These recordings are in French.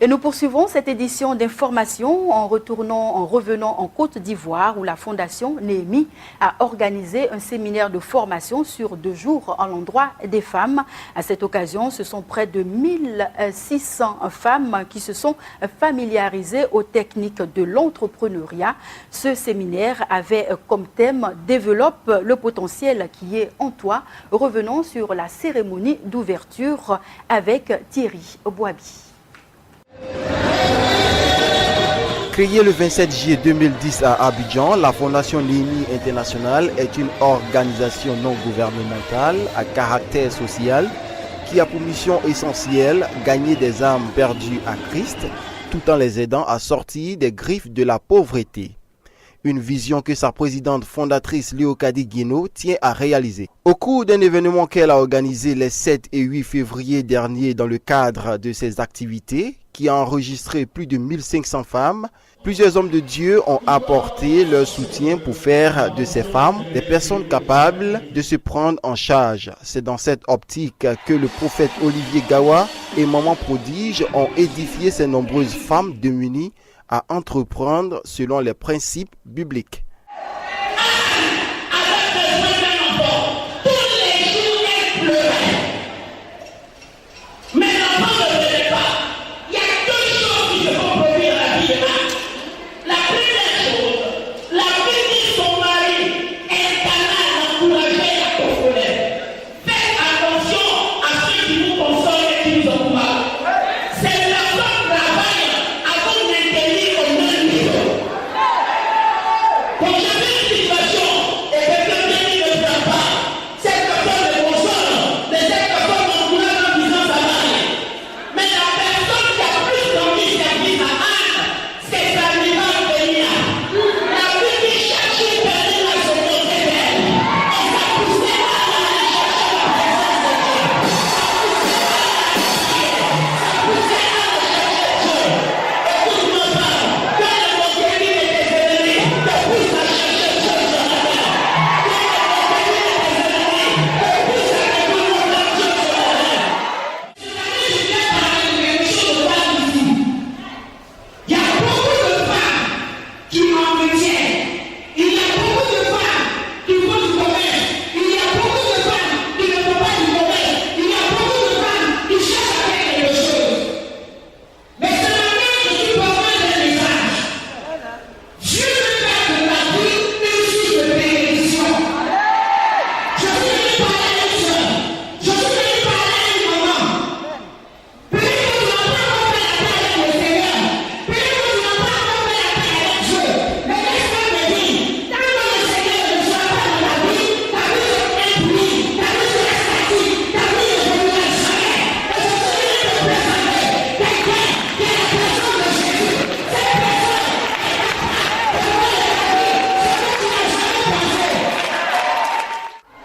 Et nous poursuivons cette édition d'information en revenant en Côte d'Ivoire où la Fondation Néhémie a organisé un séminaire de formation sur 2 jours à l'endroit des femmes. À cette occasion, ce sont près de 1600 femmes qui se sont familiarisées aux techniques de l'entrepreneuriat. Ce séminaire avait comme thème « Développe le potentiel qui est en toi ». Revenons sur la cérémonie d'ouverture avec Thierry Boabi. Créée le 27 juillet 2010 à Abidjan, la Fondation Néhémie International est une organisation non gouvernementale à caractère social qui a pour mission essentielle gagner des âmes perdues à Christ tout en les aidant à sortir des griffes de la pauvreté. Une vision que sa présidente fondatrice Léocadie Guénaud tient à réaliser. Au cours d'un événement qu'elle a organisé les 7 et 8 février dernier dans le cadre de ses activités, qui a enregistré plus de 1500 femmes, plusieurs hommes de Dieu ont apporté leur soutien pour faire de ces femmes des personnes capables de se prendre en charge. C'est dans cette optique que le prophète Olivier Gawa et Maman Prodige ont édifié ces nombreuses femmes démunies à entreprendre selon les principes bibliques.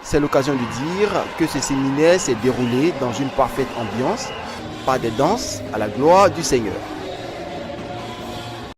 C'est l'occasion de dire que ce séminaire s'est déroulé dans une parfaite ambiance, par des danses à la gloire du Seigneur.